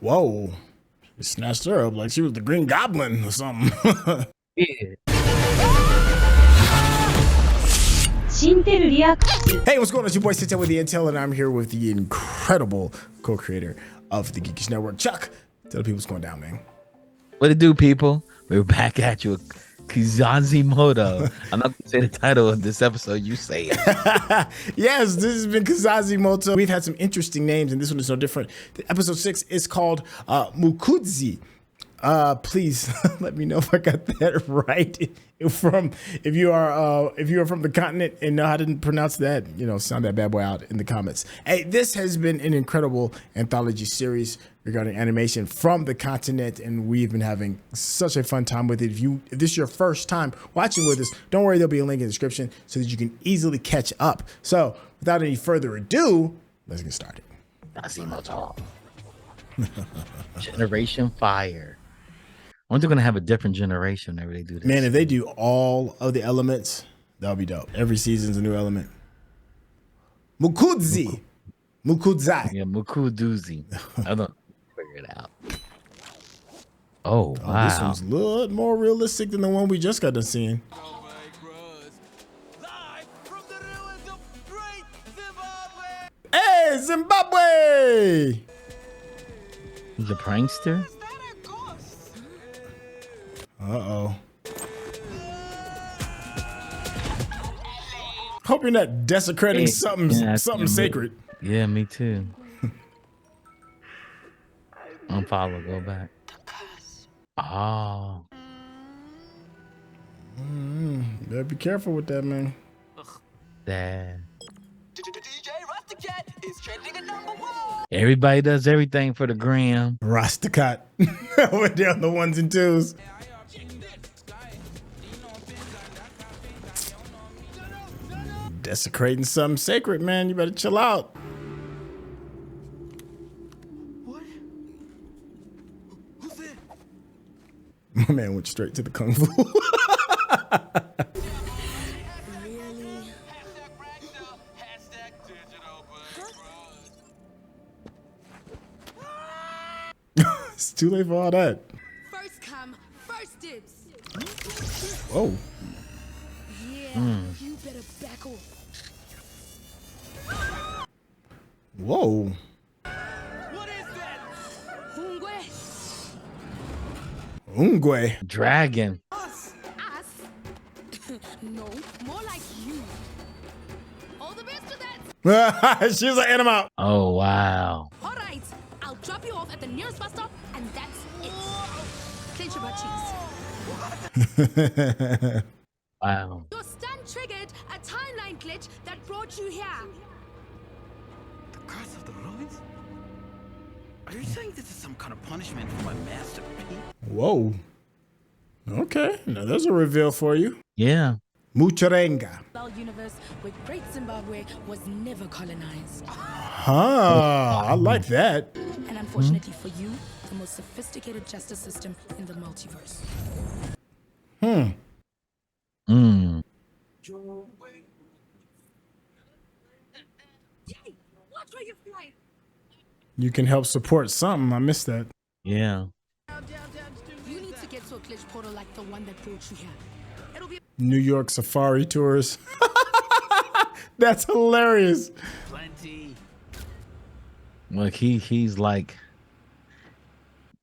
Whoa. He snatched her up like she was the Green Goblin or something. Yeah. Hey, what's going on? It's your boy Sit with the Intel, and I'm here with the incredible co-creator of the Geekish Network, Chuck. Tell the people what's going down, man. What it do, people? We're back at you with Kizazi Moto. I'm not going to say the title of this episode. You say it. Yes, this has been Kizazi Moto. We've had some interesting names, and this one is no different. Episode 6 is called Mukudzei. Please let me know if I got that right. If you are from the continent and know how to pronounce that, sound that bad boy out in the comments. Hey, this has been an incredible anthology series regarding animation from the continent, and we've been having such a fun time with it. If this is your first time watching with us, don't worry, there'll be a link in the description so that you can easily catch up. So without any further ado, let's get started. Generation Fire. I wonder if they're going to have a different generation whenever they do this. Man, if they do all of the elements, that'll be dope. Every season's a new element. Mukudzei. Mukudzei. Yeah, Mukudzei. I don't figure it out. Oh, wow. This one's a little more realistic than the one we just got done seeing. Hey, Zimbabwe! He's a prankster? Uh-oh. Hope you're not desecrating something sacred. Yeah, me too. Unfollow, go back. Oh. Better be careful with that, man. Dad. Everybody does everything for the gram. Rastakat. We're down the ones and twos. Desecrating something sacred, man. You better chill out. What? Who's it? My man went straight to the kung fu. Really? It's too late for all that. First come, first dibs. Whoa. Yeah, you better back off. Whoa. What is that? Hungwe. Ungwe. Dragon. Us. No, more like you. All the best to that. She's like, "Animal out." Oh, wow. All right, I'll drop you off at the nearest bus stop, and that's it. Clench your butt cheeks. Wow. Your stun triggered a timeline glitch that brought you here. The curse of the ruins? Are you saying this is some kind of punishment for my master? Whoa. Okay, now there's a reveal for you. Yeah. Mucharenga. Universe where Great Zimbabwe was never colonized. Huh, I like that. And unfortunately for you, the most sophisticated justice system in the multiverse. Mm. Watch where you fly. You can help support something. I missed that. Yeah. You need to get to a glitch portal like the one that brought you here. It'll be New York safari tours. That's hilarious. Plenty. Look, he's like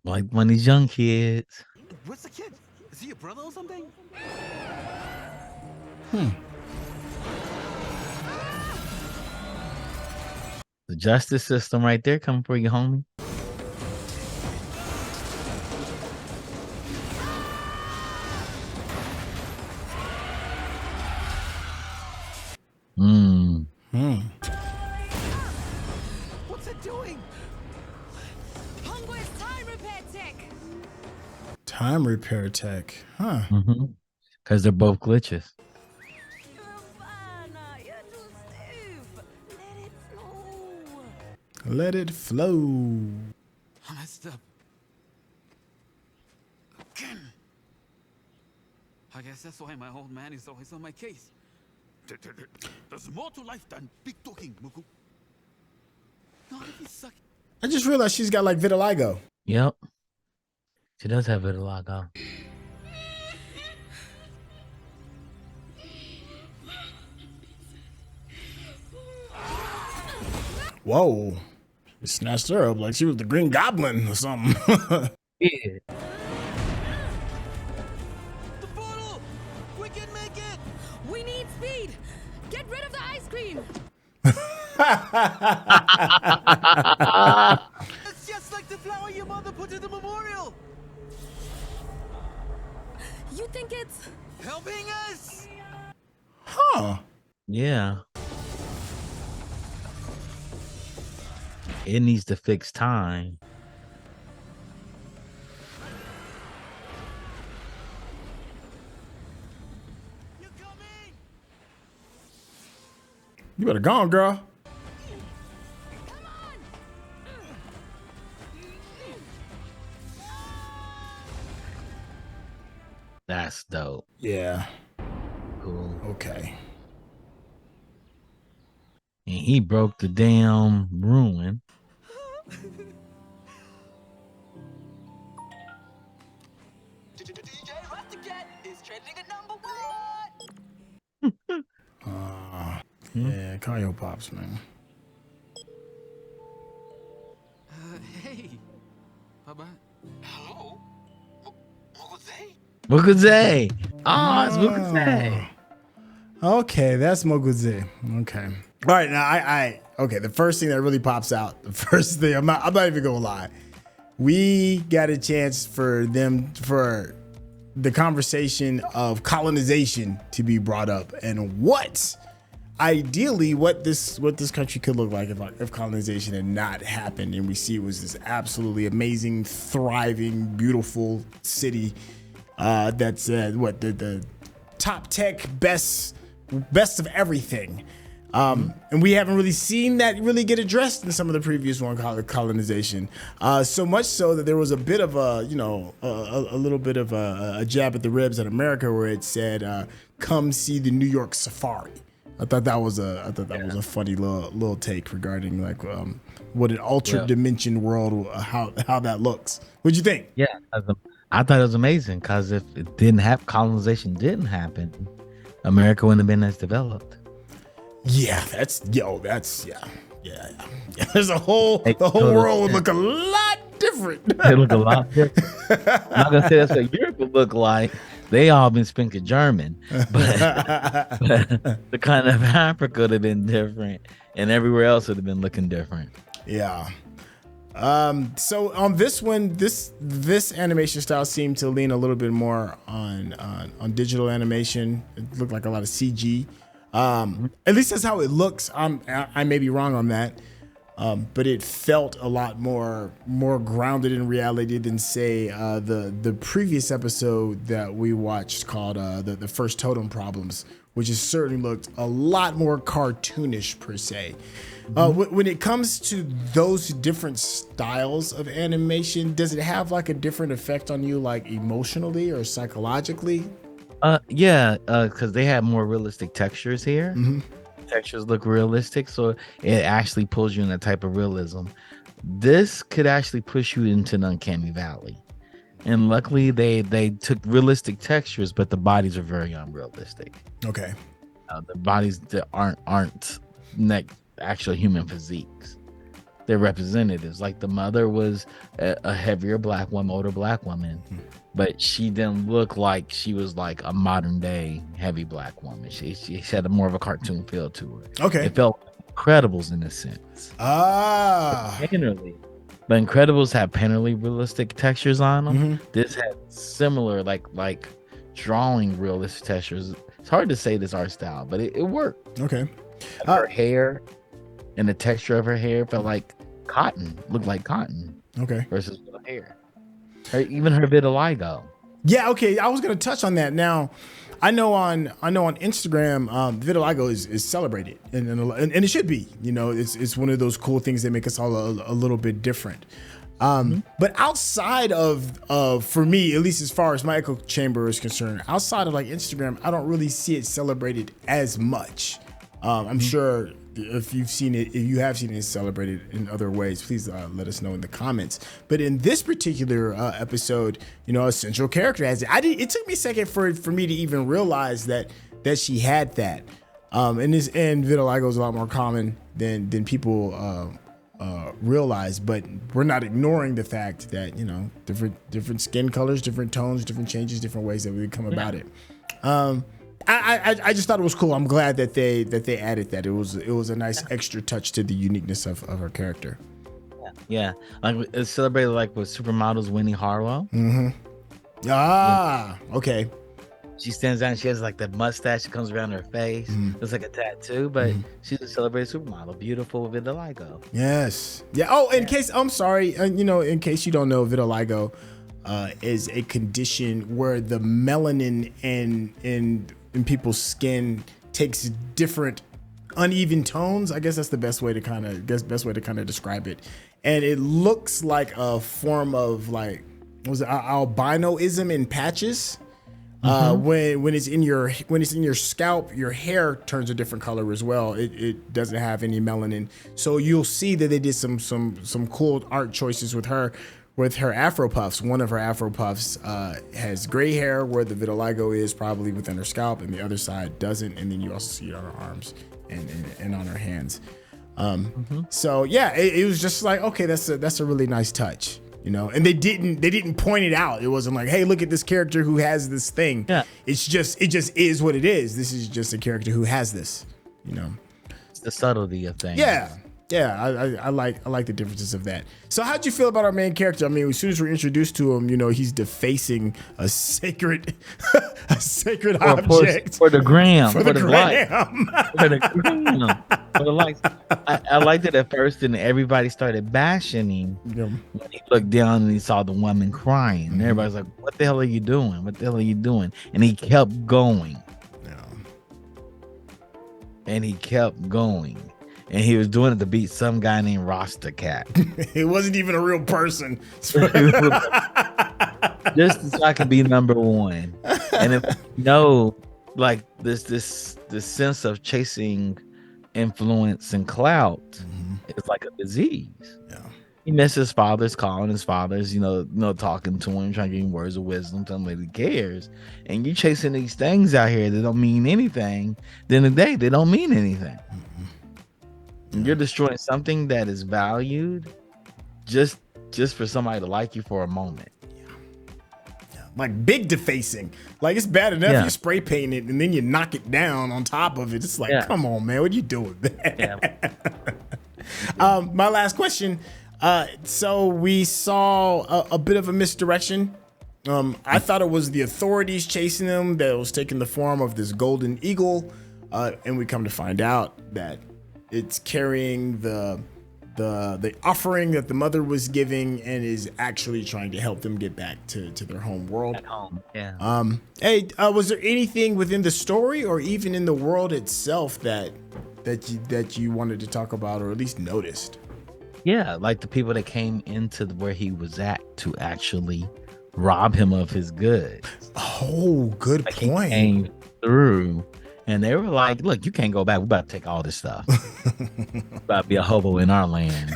one of these young kids. Where's the kid? Is he your brother or something? The justice system right there coming for you, homie. What's it doing? Hungwe's time repair tech. Time repair tech. Huh. Because they're both glitches. Let it flow. I messed up. Again. I guess that's why my old man is always on my case. There's more to life than big talking, Muku. Not if you suck. I just realized she's got like vitiligo. Yep. She does have vitiligo. Whoa. She snatched her up like she was the Green Goblin or something. Yeah. The portal! We can make it! We need speed. Get rid of the ice cream. It's just like the flower your mother put in the memorial! You think it's... Helping us! Huh. Yeah. It needs to fix time. You're coming! You better go on, girl. Come on. That's dope. Yeah. Cool. Okay. And he broke the damn ruin. DJ Rusticat is trending at number 1! Yeah, call your pops, man. Hey. Papa. Hello? Mukudzei? Mukudzei. Oh, it's Mukudzei. Okay, that's Mukudzei. Okay. All right, now okay, the first thing that really pops out, the first thing, I'm not even gonna lie. We got a chance for the conversation of colonization to be brought up and what this country could look like if colonization had not happened, and we see it was this absolutely amazing, thriving, beautiful city that's the top tech, best of everything. And we haven't really seen that really get addressed in some of the previous one called colonization. So much so that there was a bit of a little bit of a jab at the ribs at America where it said, "Come see the New York Safari." I thought that was a funny little take regarding like what an ultra dimension world, how that looks. What'd you think? Yeah, I thought it was amazing because if it didn't have colonization didn't happen, America wouldn't have been as developed. Yeah, yeah. There's the whole world would look a lot different. They look a lot different. I'm not gonna say that's what Europe would look like. They all been speaking German, but the kind of Africa would have been different, and everywhere else would have been looking different. Yeah. So on this one, this animation style seemed to lean a little bit more on digital animation. It looked like a lot of CG. At least that's how it looks. I may be wrong on that. But it felt a lot more grounded in reality than say the previous episode that we watched called the first totem problems, which has certainly looked a lot more cartoonish per se. When it comes to those different styles of animation, does it have like a different effect on you, like emotionally or psychologically? Yeah, because they have more realistic textures here. Textures look realistic, so it actually pulls you in a type of realism. This could actually push you into an uncanny valley, and luckily they took realistic textures, but the bodies are very unrealistic. Okay. The bodies that aren't actual human physiques. They're representatives. Like the mother was a heavier black woman, older black woman, but she didn't look like she was like a modern day heavy black woman. She had more of a cartoon feel to her. Okay. It felt like Incredibles in a sense. Painterly. But Incredibles have painterly realistic textures on them. This had similar like drawing realistic textures. It's hard to say this art style, but it worked. Okay. Her hair and the texture of her hair felt like cotton, looked like cotton. Okay. Versus her hair. Even her vitiligo. Yeah, okay. I was gonna touch on that. Now, I know on Instagram, vitiligo is celebrated, and it should be. You know, it's one of those cool things that make us all a little bit different. But outside of for me, at least as far as my echo chamber is concerned, outside of like Instagram, I don't really see it celebrated as much. I'm sure if you have seen it celebrated in other ways, please let us know in the comments. But in this particular episode, a central character has it. It took me a second for me to even realize that she had that. And vitiligo is a lot more common than people realize, but we're not ignoring the fact that different skin colors, different tones, different changes, different ways that we come about it. I just thought it was cool. I'm glad that they added that. It was a nice extra touch to the uniqueness of her character. Yeah, like it's celebrated like with supermodels Winnie Harlow. Okay. She stands out and she has like that mustache that comes around her face. It's like a tattoo, but she's a celebrated supermodel, beautiful with vitiligo. Yes. Yeah. Oh, in case you don't know, vitiligo is a condition where the melanin in people's skin takes different uneven tones. I guess that's the best way to kind of describe it. And it looks like a form of albinoism in patches. When it's in your scalp, your hair turns a different color as well. It doesn't have any melanin. So you'll see that they did some cool art choices with her afro puffs. One of her afro puffs has gray hair where the vitiligo is probably within her scalp, and the other side doesn't. And then you also see it on her arms and on her hands. So yeah, it was just like, okay, that's a really nice touch. And they didn't point it out. It wasn't like, hey, look at this character who has this thing. Yeah. It just is what it is. This is just a character who has this, It's the subtlety of things. Yeah. Yeah, I like the differences of that. So how'd you feel about our main character? I mean, as soon as we're introduced to him, he's defacing a sacred object for the gram, for the gram. For the likes. I liked it at first, and everybody started bashing him. When he looked down and he saw the woman crying, and everybody's like, "What the hell are you doing? What the hell are you doing?" And he kept going. And he kept going. And he was doing it to beat some guy named Rasta Cat. It wasn't even a real person. Just so I could be number one. And if like this sense of chasing influence and clout is like a disease. Yeah. He missed his father's calling, his father's, talking to him, trying to give him words of wisdom, telling him that he cares. And you chasing these things out here that don't mean anything. Then the day they don't mean anything. You're destroying something that is valued just for somebody to like you for a moment. Yeah. Like big defacing. Like it's bad enough you spray paint it and then you knock it down on top of it. It's like, come on, man, what are you doing? My last question. So we saw a bit of a misdirection. I thought it was the authorities chasing them that was taking the form of this golden eagle. And we come to find out that it's carrying the offering that the mother was giving and is actually trying to help them get back to their home world. At home, yeah. Was there anything within the story or even in the world itself that you wanted to talk about or at least noticed? Yeah, like the people that came into where he was at to actually rob him of his goods. Oh, good point. He came through. And they were like, look, you can't go back. We're about to take all this stuff. About to be a hobo in our land.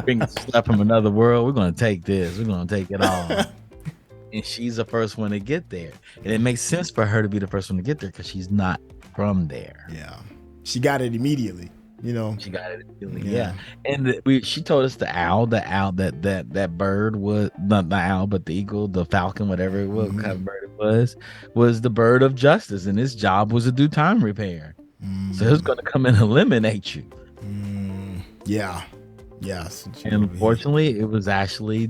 Bring stuff from another world. We're going to take this. We're going to take it all. And she's the first one to get there. And it makes sense for her to be the first one to get there because she's not from there. Yeah. She got it immediately. She got it immediately. Yeah. And she told us the owl that bird was not the owl, but the eagle, the falcon, whatever it was, kind of bird it was the bird of justice. And its job was to do time repair. So it was going to come and eliminate you. Yeah. Yes. And unfortunately, it was actually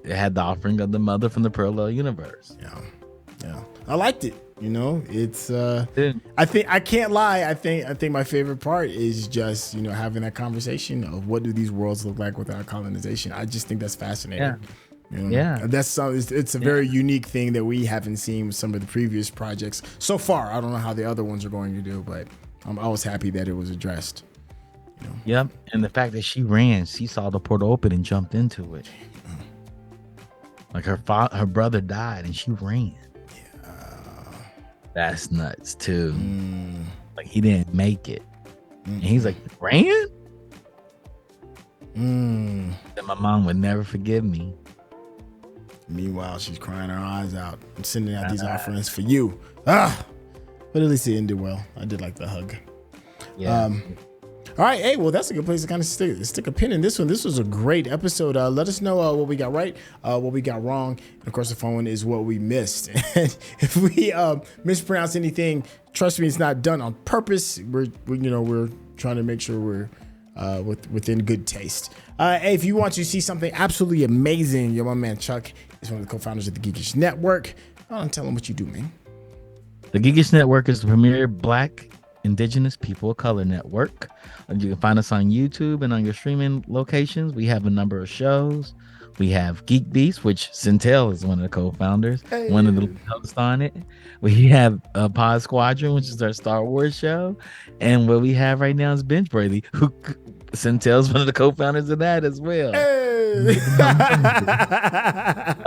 it had the offering of the mother from the parallel universe. Yeah. I liked it. It's I can't lie. I think my favorite part is just, having that conversation of what do these worlds look like without colonization. I just think that's fascinating. Yeah. That's it's a very unique thing that we haven't seen with some of the previous projects so far. I don't know how the other ones are going to do, but I was happy that it was addressed. Yep. And the fact that she saw the portal open and jumped into it. Like her brother died and she ran. That's nuts too. Like he didn't make it. And he's like, ran? That my mom would never forgive me. Meanwhile, she's crying her eyes out and sending out these offerings for you. But at least it ended well. I did like the hug. Yeah. All right, hey, well, that's a good place to kind of stick a pin in this one. This was a great episode. Let us know what we got right, what we got wrong, and of course, the phone is what we missed. And if we mispronounce anything, trust me, it's not done on purpose. We're trying to make sure we're within good taste. Hey, if you want to see something absolutely amazing, my man Chuck is one of the co-founders of the Geekish Network. Tell them what you do, man. The Geekish Network is the premier Black, Indigenous, People of Color network. You can find us on YouTube and on your streaming locations. We have a number of shows. We have Geek Beast, which Centel is one of the co-founders, one of the hosts on it. We have Pod Squadron, which is our Star Wars show. And what we have right now is Binge Worthy, who Centel's one of the co-founders of that as well.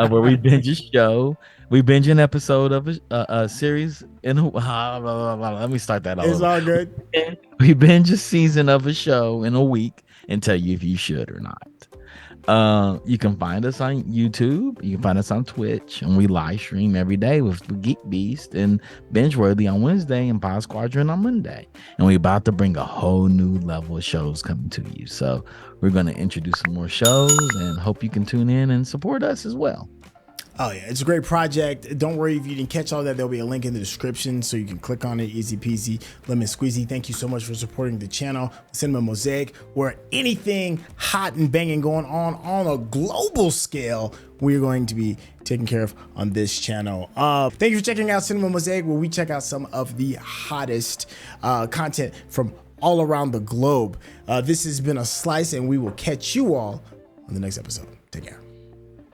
Where we binge a show. We binge an episode of a series in let me start that all It's over. all good. We binge a season of a show in a week and tell you if you should or not. You can find us on YouTube. You can find us on Twitch, and we live stream every day with Geek Beast and Binge Worthy on Wednesday and Pod Squadron on Monday. And we're about to bring a whole new level of shows coming to you. So we're going to introduce some more shows and hope you can tune in and support us as well. Oh yeah, it's a great project. Don't worry if you didn't catch all that. There'll be a link in the description so you can click on it. Easy peasy, lemon squeezy. Thank you so much for supporting the channel, Cinema Mosaic, where anything hot and banging going on a global scale, we're going to be taken care of on this channel. Thank you for checking out Cinema Mosaic, where we check out some of the hottest content from all around the globe. This has been a slice, and we will catch you all on the next episode. Take care.